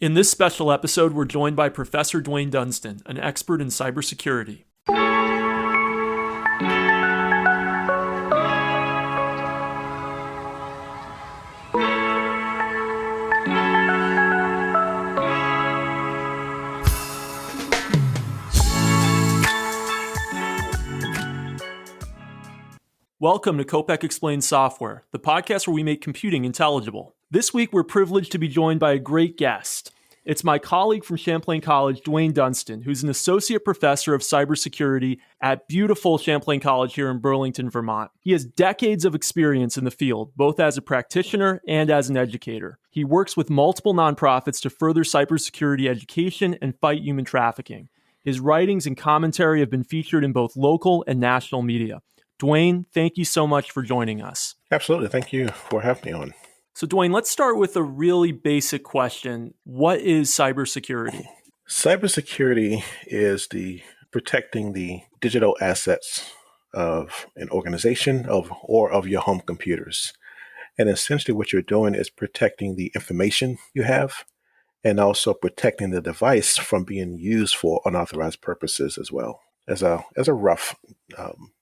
In this special episode, we're joined by Professor Duane Dunston, an expert in cybersecurity. Welcome to Kopec Explains Software, the podcast where we make computing intelligible. This week, we're privileged to be joined by a great guest. It's my colleague from Champlain College, Duane Dunston, who's an associate professor of cybersecurity at beautiful Champlain College here in Burlington, Vermont. He has decades of experience in the field, both as a practitioner and as an educator. He works with multiple nonprofits to further cybersecurity education and fight human trafficking. His writings and commentary have been featured in both local and national media. Duane, thank you so much for joining us. Absolutely. Thank you for having me on. So, Duane, let's start with a really basic question. What is cybersecurity? Cybersecurity is protecting the digital assets of an organization or of your home computers. And essentially what you're doing is protecting the information you have and also protecting the device from being used for unauthorized purposes as well, as a rough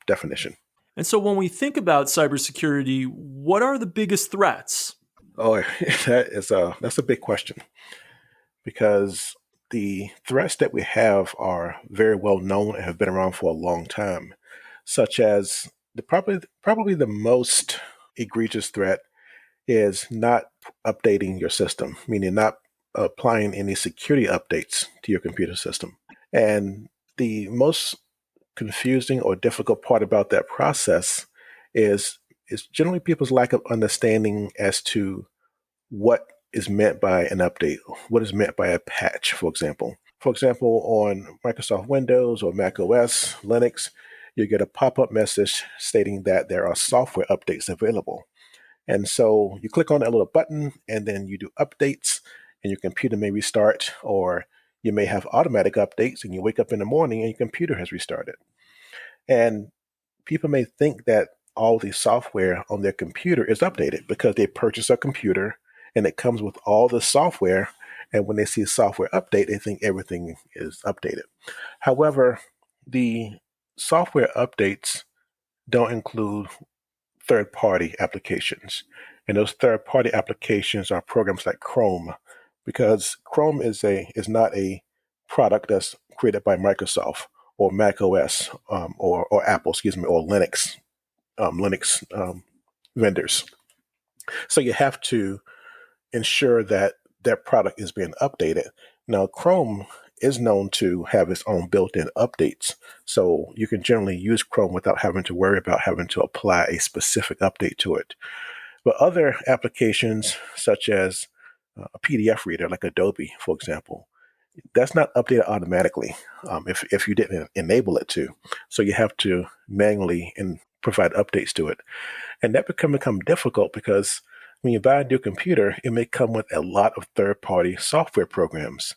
definition. And so when we think about cybersecurity, what are the biggest threats? Oh, that's a big question, because the threats that we have are very well known and have been around for a long time, such as probably the most egregious threat is not updating your system, meaning not applying any security updates to your computer system. And the most confusing or difficult part about that process is generally people's lack of understanding as to what is meant by an update, what is meant by a patch, for example. For example, on Microsoft Windows or Mac OS, Linux, you get a pop-up message stating that there are software updates available. And so you click on that little button and then you do updates and your computer may restart, or you may have automatic updates and you wake up in the morning and your computer has restarted. And people may think that all the software on their computer is updated because they purchase a computer and it comes with all the software. And when they see a software update, they think everything is updated. However, the software updates don't include third-party applications. And those third-party applications are programs like Chrome, because Chrome is not a product that's created by Microsoft or Mac OS or Apple, or Linux vendors. So you have to ensure that that product is being updated. Now, Chrome is known to have its own built-in updates, so you can generally use Chrome without having to worry about having to apply a specific update to it. But other applications, such as a PDF reader like Adobe, for example, that's not updated automatically if you didn't enable it to. So you have to manually provide updates to it. And that can become difficult because when you buy a new computer, it may come with a lot of third-party software programs.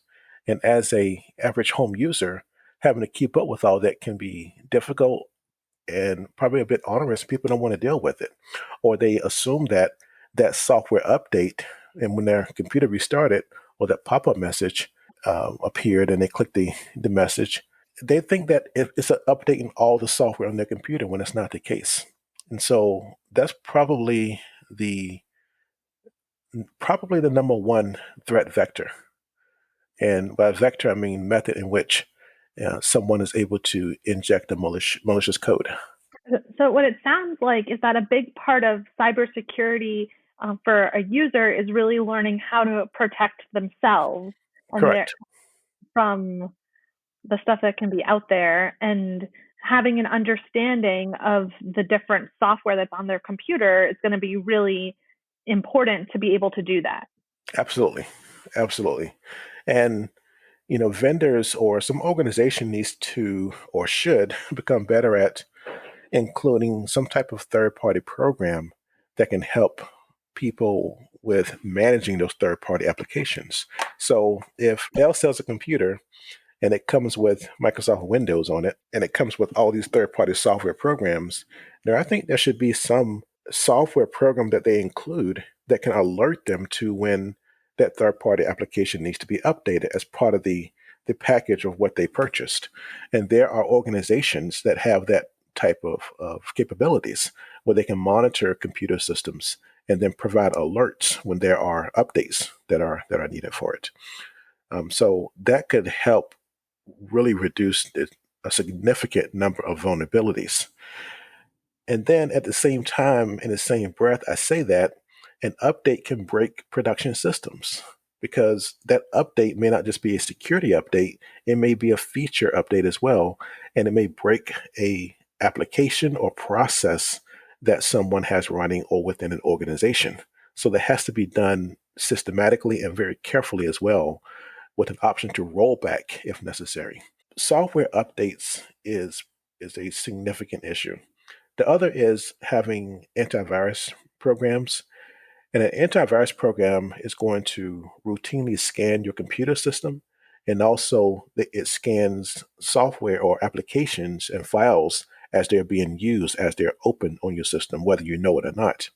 And as an average home user, having to keep up with all that can be difficult and probably a bit onerous. People don't want to deal with it. Or they assume that that software update, and when their computer restarted or that pop-up message appeared and they click the message, they think that it's an updating all the software on their computer when it's not the case. And so that's probably the number one threat vector. And by vector, I mean method in which someone is able to inject a malicious code. So what it sounds like is that a big part of cybersecurity for a user is really learning how to protect themselves from the stuff that can be out there, and having an understanding of the different software that's on their computer is going to be really important to be able to do that. Absolutely. And, vendors or some organization needs to or should become better at including some type of third-party program that can help people with managing those third-party applications. So if Dell sells a computer and it comes with Microsoft Windows on it, and it comes with all these third-party software programs, I think there should be some software program that they include that can alert them to when that third-party application needs to be updated as part of the package of what they purchased. And there are organizations that have that type of capabilities where they can monitor computer systems and then provide alerts when there are updates that are needed for it. So that could help really reduce a significant number of vulnerabilities. And then at the same time, in the same breath, I say that an update can break production systems because that update may not just be a security update, it may be a feature update as well, and it may break a application or process that someone has running or within an organization. So that has to be done systematically and very carefully as well, with an option to roll back if necessary. Software updates is a significant issue. The other is having antivirus programs. And an antivirus program is going to routinely scan your computer system, and also it scans software or applications and files as they're being used, as they're open on your system, whether you know it or not.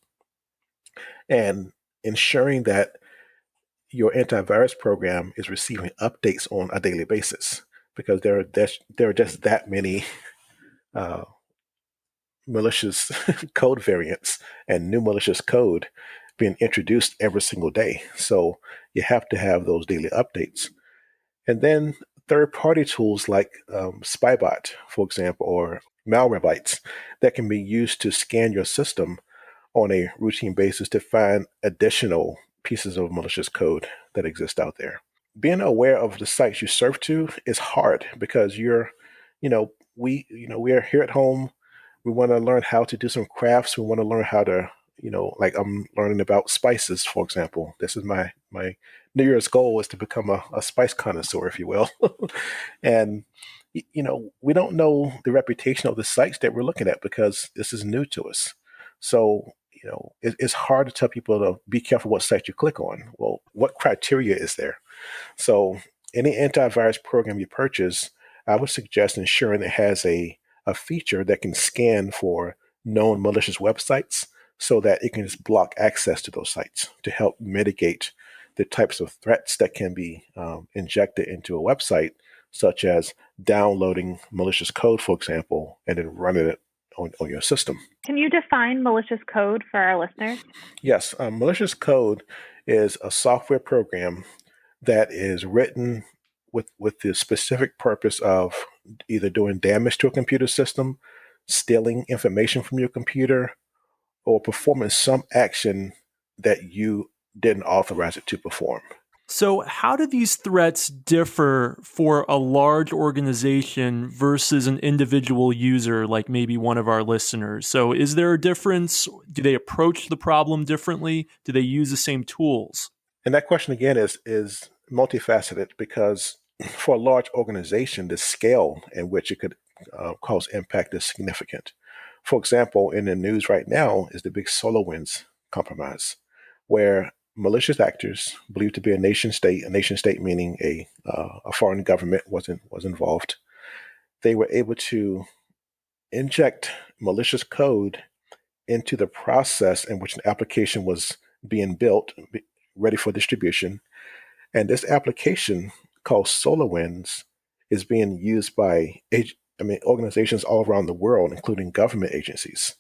And ensuring that your antivirus program is receiving updates on a daily basis, because there are just that many uh, malicious code variants and new malicious code being introduced every single day. So you have to have those daily updates. And then third-party tools like Spybot, for example, or Malwarebytes that can be used to scan your system on a routine basis to find additional pieces of malicious code that exist out there. Being aware of the sites you serve to is hard because we are here at home. We want to learn how to do some crafts. We want to learn how to, like I'm learning about spices, for example. This is my New Year's goal is to become a spice connoisseur, if you will. And, we don't know the reputation of the sites that we're looking at because this is new to us. So, it's hard to tell people to be careful what site you click on. Well, what criteria is there? So any antivirus program you purchase, I would suggest ensuring it has a feature that can scan for known malicious websites so that it can just block access to those sites to help mitigate the types of threats that can be injected into a website, such as downloading malicious code, for example, and then running it on your system. Can you define malicious code for our listeners? Yes, malicious code is a software program that is written with the specific purpose of either doing damage to a computer system, stealing information from your computer, or performing some action that you didn't authorize it to perform. So, how do these threats differ for a large organization versus an individual user, like maybe one of our listeners? So, is there a difference? Do they approach the problem differently? Do they use the same tools? And that question again is multifaceted because for a large organization, the scale in which it could cause impact is significant. For example, in the news right now is the big SolarWinds compromise, where malicious actors believed to be a nation state meaning a foreign government was involved. They were able to inject malicious code into the process in which an application was being built, ready for distribution. And this application called SolarWinds is being used by organizations all around the world, including government agencies.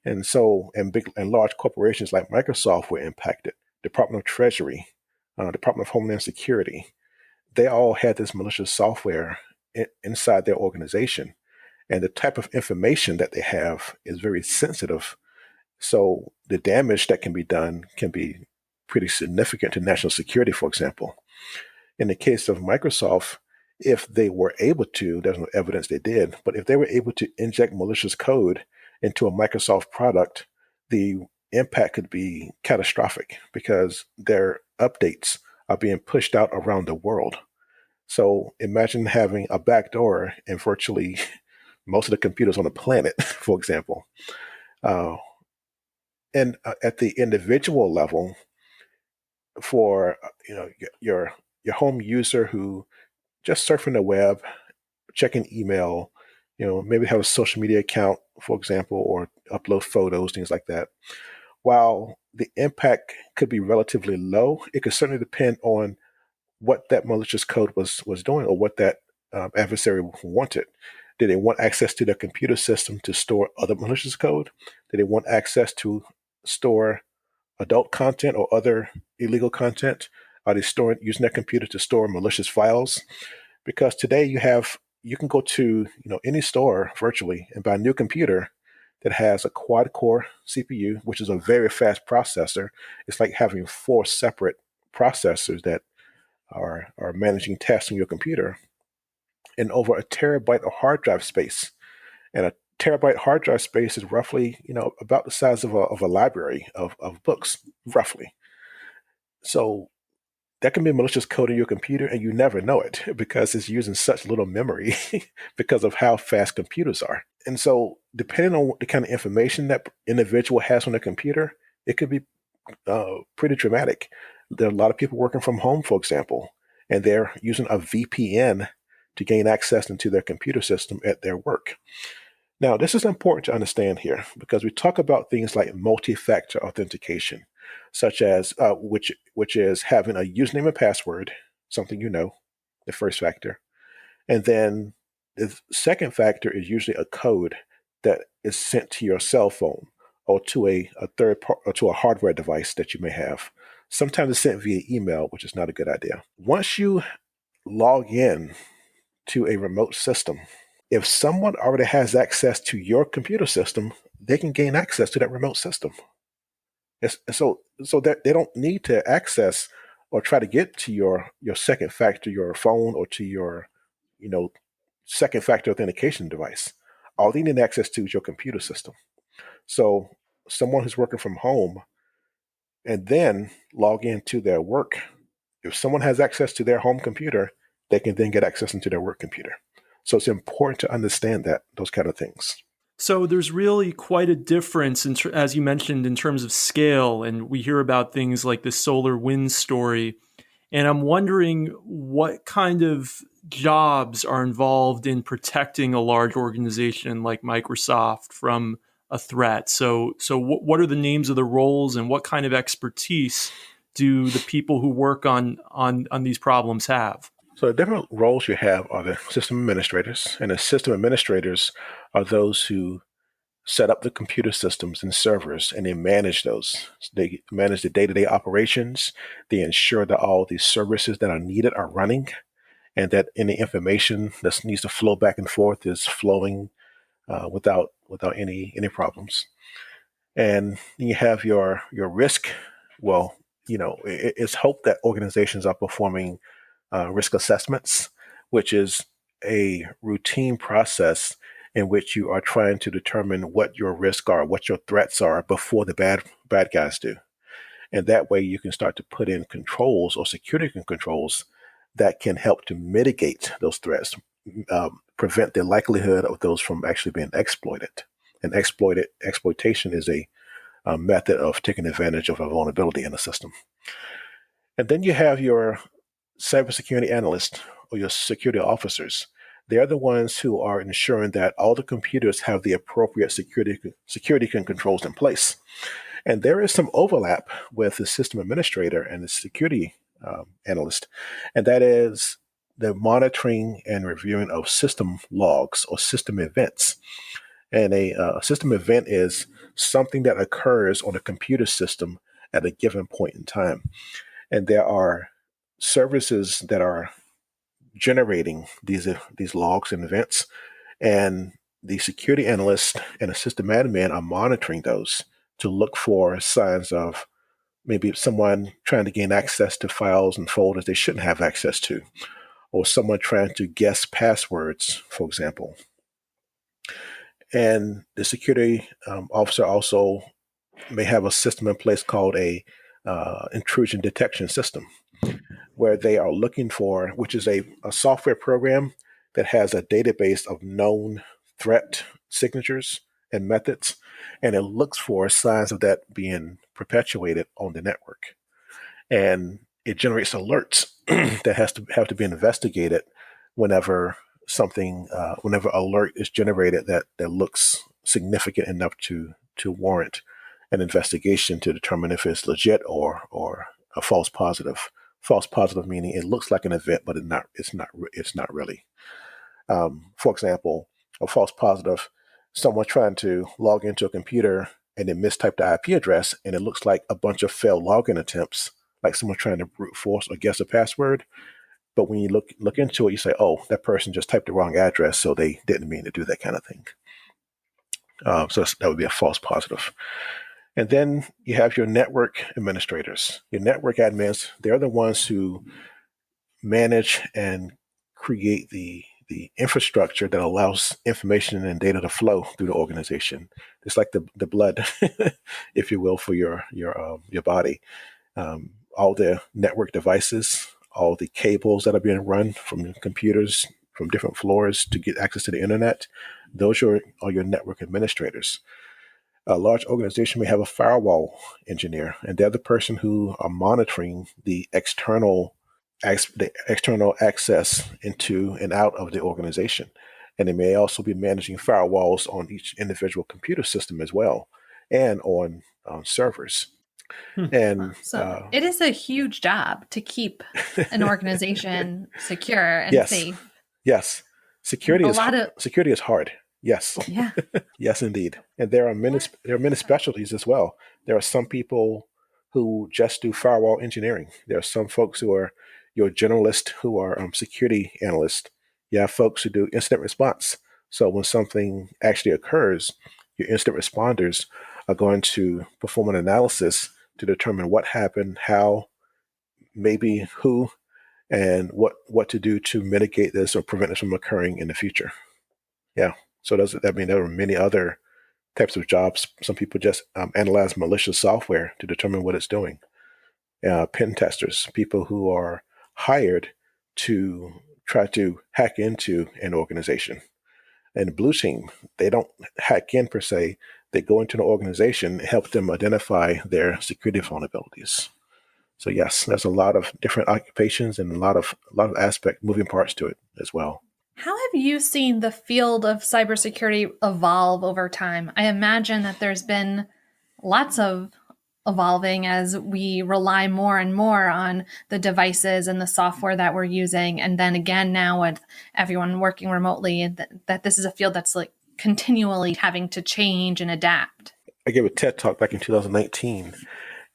And so, and big and large corporations like Microsoft were impacted. Department of Treasury, Department of Homeland Security, they all had this malicious software inside their organization. And the type of information that they have is very sensitive. So the damage that can be done can be pretty significant to national security, for example. In the case of Microsoft, if they were able to, there's no evidence they did, but if they were able to inject malicious code into a Microsoft product, the impact could be catastrophic because their updates are being pushed out around the world. So imagine having a backdoor in virtually most of the computers on the planet, for example. Uh, and at the individual level, for your home user who just surfing the web, checking email, maybe have a social media account, for example, or upload photos, things like that. while the impact could be relatively low, it could certainly depend on what that malicious code was doing, or what that adversary wanted. Did they want access to their computer system to store other malicious code? Did they want access to store adult content or other illegal content? Are they storing using their computer to store malicious files? Because today you can go to any store virtually and buy a new computer that has a quad core CPU, which is a very fast processor. It's like having four separate processors that are managing tasks on your computer, and over a terabyte of hard drive space. And a terabyte hard drive space is roughly, about the size of a library of books, roughly. So that can be malicious code in your computer, and you never know it because it's using such little memory because of how fast computers are. And so, depending on the kind of information that individual has on their computer, it could be pretty dramatic. There are a lot of people working from home, for example, and they're using a VPN to gain access into their computer system at their work. Now, this is important to understand here because we talk about things like multi-factor authentication, such as which is having a username and password, something the first factor, and then the second factor is usually a code that is sent to your cell phone or to a or to a hardware device that you may have. Sometimes it's sent via email, which is not a good idea. Once you log in to a remote system, if someone already has access to your computer system, they can gain access to that remote system. So that they don't need to access or try to get to your second factor, your phone, or to your second factor authentication device. All they need access to is your computer system. So someone who's working from home and then log into their work, if someone has access to their home computer, they can then get access into their work computer. So it's important to understand those kind of things. So there's really quite a difference, as you mentioned, in terms of scale. And we hear about things like the SolarWinds story. And I'm wondering what kind of jobs are involved in protecting a large organization like Microsoft from a threat. So what are the names of the roles, and what kind of expertise do the people who work on these problems have? So the different roles you have are the system administrators, and the system administrators are those who set up the computer systems and servers, and they manage those. So they manage the day-to-day operations. They ensure that all the services that are needed are running, and that any information that needs to flow back and forth is flowing without any problems. And you have your risk. Well, it's hoped that organizations are performing risk assessments, which is a routine process in which you are trying to determine what your risks are, what your threats are before the bad guys do. And that way you can start to put in controls or security controls that can help to mitigate those threats, prevent the likelihood of those from actually being exploited. And exploitation is a method of taking advantage of a vulnerability in the system. And then you have your cybersecurity analyst or your security officers. They're the ones who are ensuring that all the computers have the appropriate security controls in place. And there is some overlap with the system administrator and the security analyst, and that is the monitoring and reviewing of system logs or system events. And a system event is something that occurs on a computer system at a given point in time. And there are services that are generating these logs and events, and the security analyst and the system admin are monitoring those to look for signs of maybe someone trying to gain access to files and folders they shouldn't have access to, or someone trying to guess passwords, for example. And the security officer also may have a system in place called a intrusion detection system, where they are looking for, which is a software program that has a database of known threat signatures and methods, and it looks for signs of that being perpetuated on the network. And it generates alerts that have to be investigated whenever whenever alert is generated that looks significant enough to warrant an investigation to determine if it's legit or a false positive. False positive meaning it looks like an event, but it's not really. For example, a false positive, someone trying to log into a computer and then mistype the IP address, and it looks like a bunch of failed login attempts, like someone trying to brute force or guess a password. But when you look into it, you say, "Oh, that person just typed the wrong address, so they didn't mean to do that kind of thing." That would be a false positive. And then you have your network administrators, your network admins. They're the ones who manage and create the infrastructure that allows information and data to flow through the organization. It's like the blood, if you will, for your body. All the network devices, all the cables that are being run from computers from different floors to get access to the internet, those are your network administrators. A large organization may have a firewall engineer, and they're the person who are monitoring the external access into and out of the organization. And they may also be managing firewalls on each individual computer system as well, and on servers. And so it is a huge job to keep an organization secure and yes, safe. Yes, security is hard. Yes, yeah, yes, indeed. And there are many specialties as well. There are some people who just do firewall engineering. There are some folks who are your generalist who are security analysts. You have folks who do incident response. So when something actually occurs, your incident responders are going to perform an analysis to determine what happened, how, maybe who, and what to do to mitigate this or prevent this from occurring in the future. Yeah. So does that mean there are many other types of jobs? Some people just analyze malicious software to determine what it's doing. Pen testers, people who are hired to try to hack into an organization. And blue team, they don't hack in per se. They go into an organization, help them identify their security vulnerabilities. So yes, there's a lot of different occupations and a lot of moving parts to it as well. How have you seen the field of cybersecurity evolve over time? I imagine that there's been lots of evolving as we rely more and more on the devices and the software that we're using. And then again, now with everyone working remotely, that this is a field that's like continually having to change and adapt. I gave a TED talk back in 2019,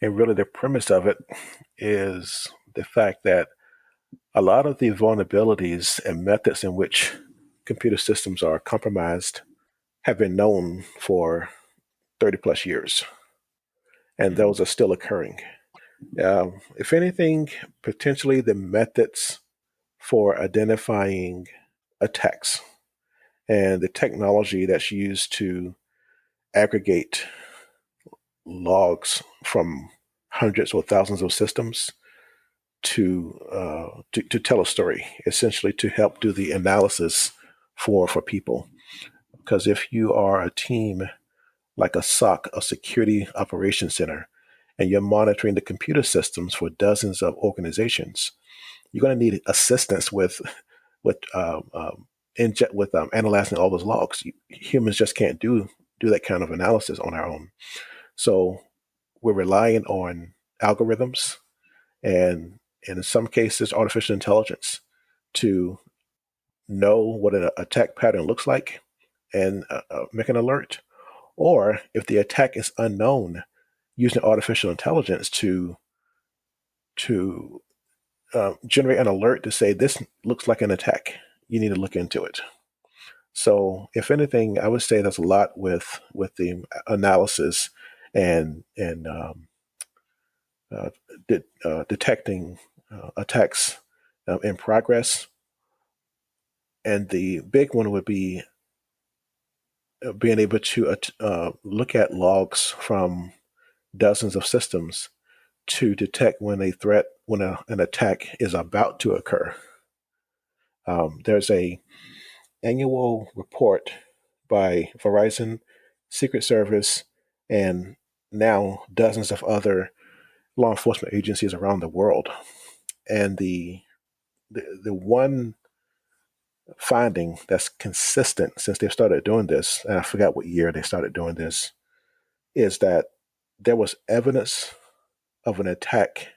and really the premise of it is the fact that a lot of the vulnerabilities and methods in which computer systems are compromised have been known for 30 plus years, and those are still occurring. If anything, potentially the methods for identifying attacks and the technology that's used to aggregate logs from hundreds or thousands of systems to tell a story, essentially to help do the analysis for people. Because if you are a team like a SOC, a security operations center, and you're monitoring the computer systems for dozens of organizations, you're going to need assistance with analyzing all those logs. Humans just can't do that kind of analysis on our own. So we're relying on algorithms and in some cases artificial intelligence to know what an attack pattern looks like and make an alert. Or if the attack is unknown, using artificial intelligence to generate an alert to say this looks like an attack. You need to look into it. So, if anything, I would say there's a lot with the analysis and detecting attacks in progress. And the big one would be being able to look at logs from dozens of systems to detect when an attack is about to occur. There's a annual report by Verizon, Secret Service, and now dozens of other law enforcement agencies around the world. And the one finding that's consistent since they've started doing this, and I forgot what year they started doing this, is that there was evidence of an attack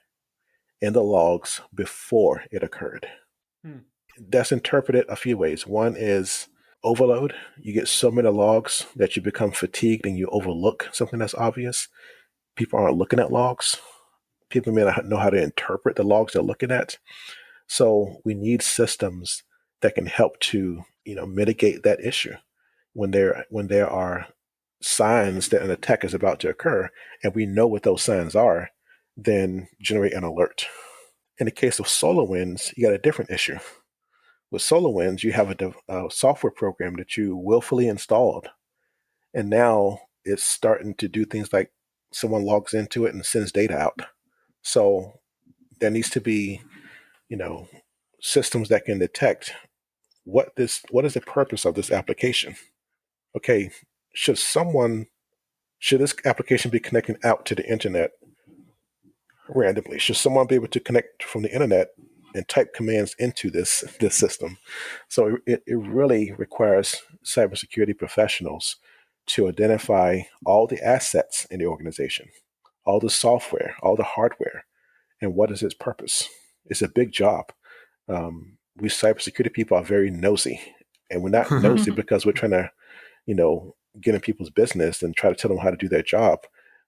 in the logs before it occurred. Hmm. That's interpreted a few ways. One is overload. You get so many logs that you become fatigued and you overlook something that's obvious. People aren't looking at logs. People may not know how to interpret the logs they're looking at. So we need systems that can help to, mitigate that issue when there are signs that an attack is about to occur, and we know what those signs are, then generate an alert. In the case of SolarWinds, you got a different issue. With SolarWinds, you have a software program that you willfully installed, and now it's starting to do things like someone logs into it and sends data out. So there needs to be, systems that can detect what is the purpose of this application. Okay, should this application be connecting out to the internet randomly? Should someone be able to connect from the internet and type commands into this system? So it really requires cybersecurity professionals to identify all the assets in the organization, all the software, all the hardware, and what is its purpose. It's a big job. We cybersecurity people are very nosy, and we're not nosy because we're trying to, get in people's business and try to tell them how to do their job.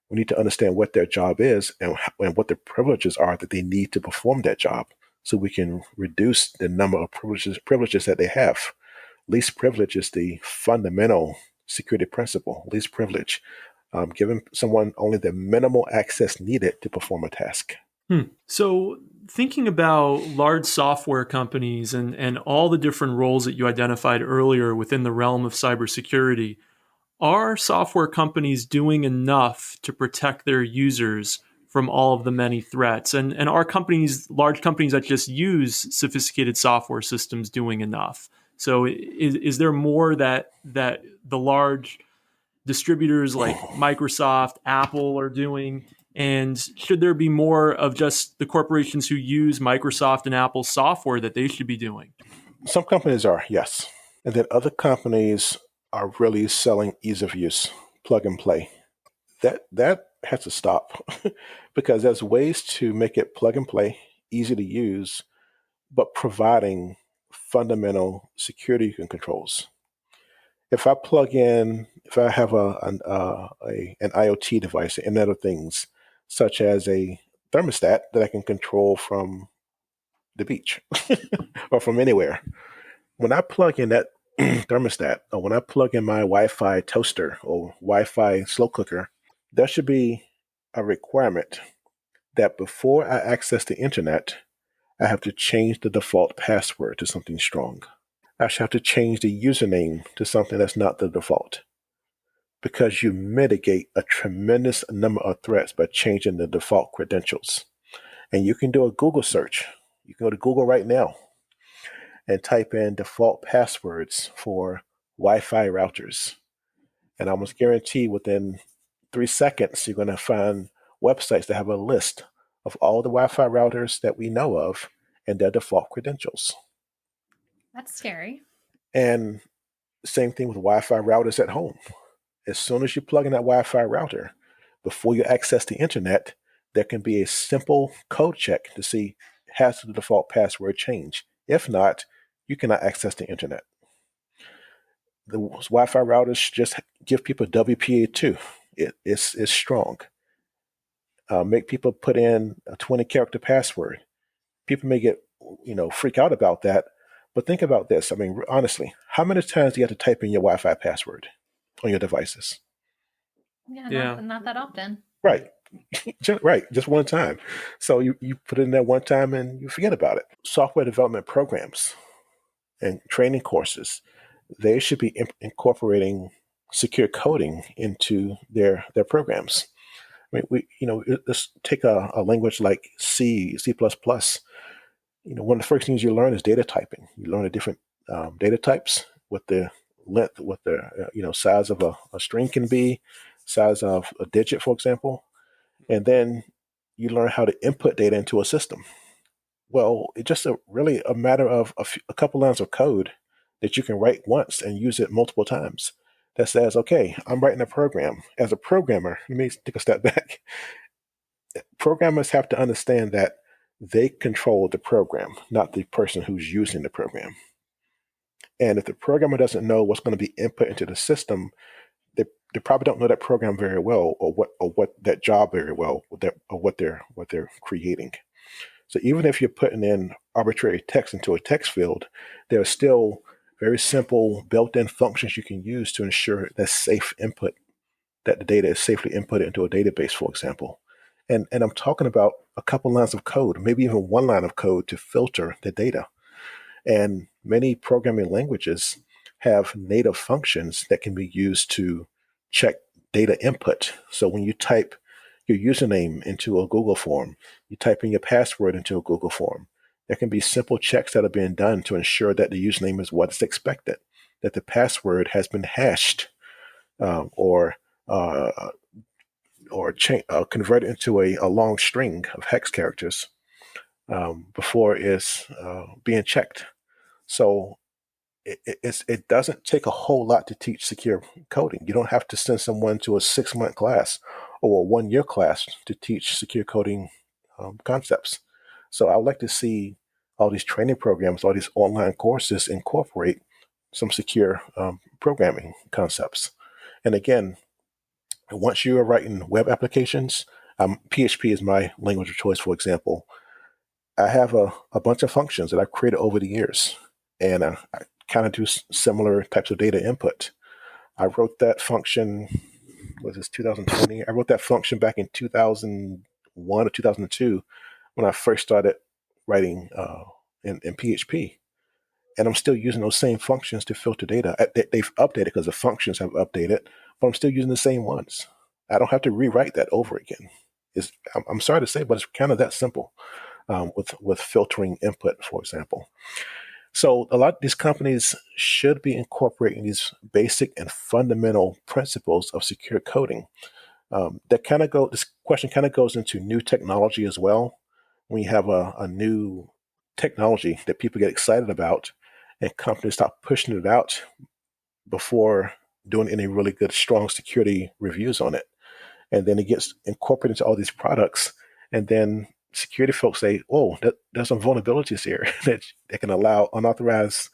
We need to understand what their job is and what the privileges are that they need to perform that job, so we can reduce the number of privileges that they have. Least privilege is the fundamental security principle. Least privilege, giving someone only the minimal access needed to perform a task. So thinking about large software companies and all the different roles that you identified earlier within the realm of cybersecurity, are software companies doing enough to protect their users from all of the many threats? And are large companies that just use sophisticated software systems, doing enough? So is there more that the large distributors like Microsoft, Apple are doing? And should there be more of just the corporations who use Microsoft and Apple software that they should be doing? Some companies are, yes. And then other companies are really selling ease of use, plug and play. That has to stop because there's ways to make it plug and play, easy to use, but providing fundamental security and controls. If I have an IoT device, Internet of Things, such as a thermostat that I can control from the beach or from anywhere, when I plug in that thermostat, or when I plug in my Wi-Fi toaster or Wi-Fi slow cooker, there should be a requirement that before I access the internet, I have to change the default password to something strong. I should have to change the username to something that's not the default, because you mitigate a tremendous number of threats by changing the default credentials. And you can do a Google search. You can go to Google right now and type in default passwords for Wi-Fi routers. And I almost guarantee within 3 seconds, you're going to find websites that have a list of all the Wi-Fi routers that we know of and their default credentials. That's scary. And same thing with Wi-Fi routers at home. As soon as you plug in that Wi-Fi router, before you access the internet, there can be a simple code check to see, has the default password changed? If not, you cannot access the internet. The Wi-Fi routers just give people WPA2. It's strong. Make people put in a 20-character password. People may get, freak out about that. But think about this. I mean, honestly, how many times do you have to type in your Wi-Fi password on your devices? Yeah. Not that often. Right. Right. Just one time. So you put it in there one time and you forget about it. Software development programs and training courses, they should be incorporating secure coding into their programs. I mean, let's take a language like C++. One of the first things you learn is data typing. You learn the different data types, what the length, what the size of a string can be, size of a digit, for example, and then you learn how to input data into a system. Well, it's just really a matter of a couple lines of code that you can write once and use it multiple times. that says, okay, I'm writing a program. As a programmer, let me take a step back. Programmers have to understand that they control the program, not the person who's using the program. And if the programmer doesn't know what's going to be input into the system, they probably don't know that program very well, or what that job very well, or what they're creating. So even if you're putting in arbitrary text into a text field, there are still very simple built-in functions you can use to ensure that safe input, that the data is safely inputted into a database, for example. And I'm talking about a couple lines of code, maybe even one line of code to filter the data. And many programming languages have native functions that can be used to check data input. So when you type your username into a Google form, you type in your password into a Google form, there can be simple checks that are being done to ensure that the username is what's expected, that the password has been hashed, or uh, converted into a long string of hex characters before it's being checked. So it doesn't take a whole lot to teach secure coding. You don't have to send someone to a 6-month class or a 1-year class to teach secure coding concepts. So I would like to see all these training programs, all these online courses incorporate some secure programming concepts. And again, once you are writing web applications, PHP is my language of choice, for example. I have a bunch of functions that I've created over the years, and I kind of do similar types of data input. I wrote that function, was this 2020? I wrote that function back in 2001 or 2002 when I first started writing in PHP. And I'm still using those same functions to filter data. They've updated because the functions have updated, but I'm still using the same ones. I don't have to rewrite that over again. I'm sorry to say, but it's kind of that simple with filtering input, for example. So a lot of these companies should be incorporating these basic and fundamental principles of secure coding. This question kind of goes into new technology as well. When you have a new technology that people get excited about, and companies start pushing it out before doing any really good, strong security reviews on it. And then it gets incorporated into all these products. And then security folks say, oh, there's some vulnerabilities here that can allow unauthorized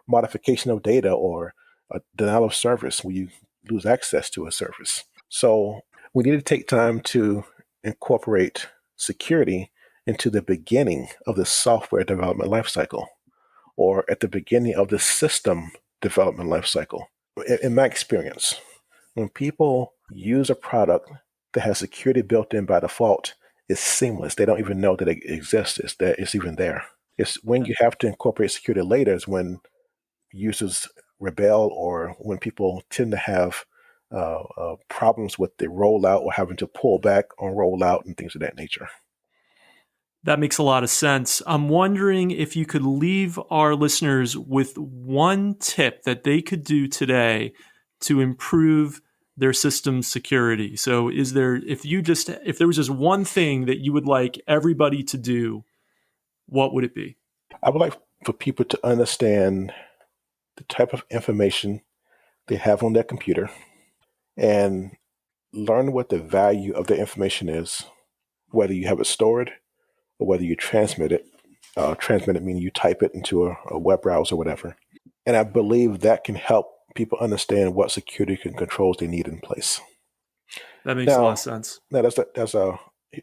modification of data or a denial of service when you lose access to a service. So we need to take time to incorporate security into the beginning of the software development lifecycle, or at the beginning of the system development lifecycle. In my experience, when people use a product that has security built in by default, it's seamless. They don't even know that it exists. It's even there. It's when you have to incorporate security later is when users rebel, or when people tend to have problems with the rollout or having to pull back on rollout and things of that nature. That makes a lot of sense. I'm wondering if you could leave our listeners with one tip that they could do today to improve their system security. So if there was just one thing that you would like everybody to do, what would it be? I would like for people to understand the type of information they have on their computer and learn what the value of the information is, whether you have it stored or whether you transmit it. Transmit it meaning you type it into a web browser or whatever. And I believe that can help people understand what security controls they need in place. That makes a lot of sense. Now,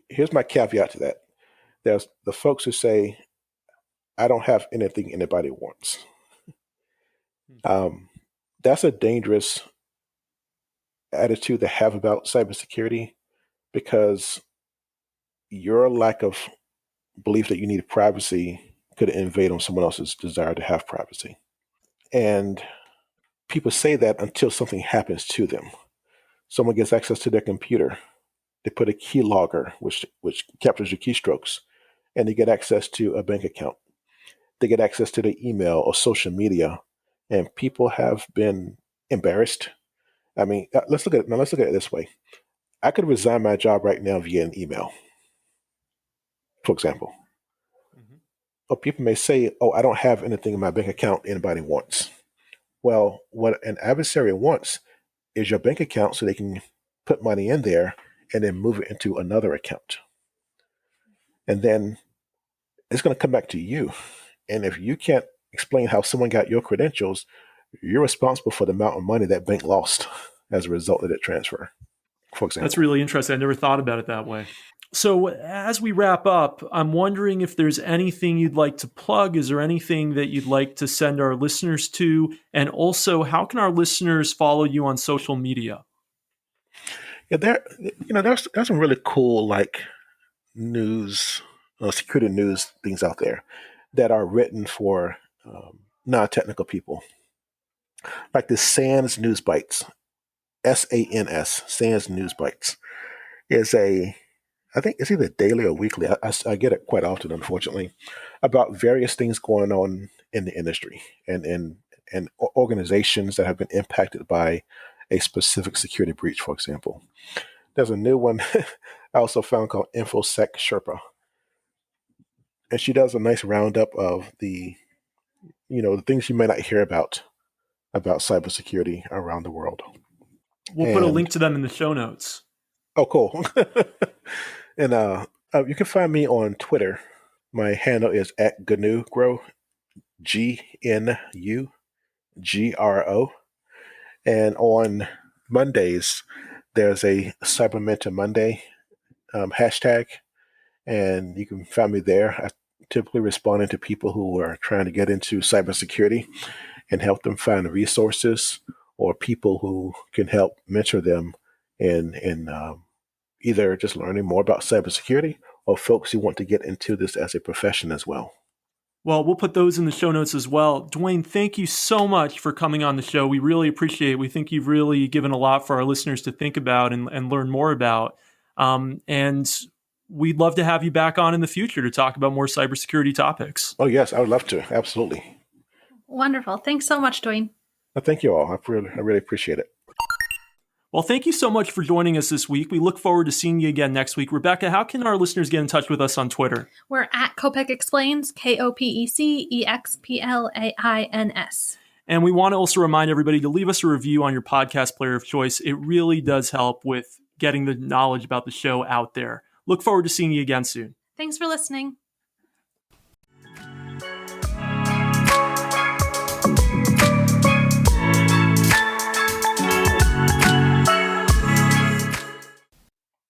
here's my caveat to that. There's the folks who say, I don't have anything anybody wants. That's a dangerous attitude to have about cybersecurity, because your lack of belief that you need privacy could invade on someone else's desire to have privacy. And people say that until something happens to them. Someone gets access to their computer. They put a keylogger, which captures your keystrokes, and they get access to a bank account. They get access to their email or social media, and people have been embarrassed. I mean, let's look at it this way. I could resign my job right now via an email, for example. Mm-hmm. Or people may say, oh, I don't have anything in my bank account anybody wants. Well, what an adversary wants is your bank account so they can put money in there and then move it into another account. And then it's going to come back to you. And if you can't explain how someone got your credentials, you're responsible for the amount of money that bank lost as a result of that transfer, for example. That's really interesting. I never thought about it that way. So as we wrap up, I'm wondering if there's anything you'd like to plug. Is there anything that you'd like to send our listeners to? And also, how can our listeners follow you on social media? Yeah, there's some really cool like news, security news things out there that are written for non-technical people, like the SANS News Bites, SANS, SANS News Bites, is I think it's either daily or weekly. I get it quite often, unfortunately, about various things going on in the industry and organizations that have been impacted by a specific security breach, for example. There's a new one I also found called InfoSec Sherpa. And she does a nice roundup of the things you may not hear about cybersecurity around the world. We'll put a link to them in the show notes. Oh, cool. And you can find me on Twitter. My handle is @GNUGro, GNUGRO. And on Mondays, there's a Cyber Mentor Monday hashtag, and you can find me there. I typically responding to people who are trying to get into cybersecurity and help them find resources or people who can help mentor them in either just learning more about cybersecurity or folks who want to get into this as a profession as well. Well, we'll put those in the show notes as well. Duane, thank you so much for coming on the show. We really appreciate it. We think you've really given a lot for our listeners to think about and learn more about. And we'd love to have you back on in the future to talk about more cybersecurity topics. Oh, yes, I would love to. Absolutely. Wonderful. Thanks so much, Duane. Well, thank you all. I really appreciate it. Well, thank you so much for joining us this week. We look forward to seeing you again next week. Rebecca, how can our listeners get in touch with us on Twitter? We're at Kopec Explains, KOPECEXPLAINS. And we want to also remind everybody to leave us a review on your podcast player of choice. It really does help with getting the knowledge about the show out there. Look forward to seeing you again soon. Thanks for listening.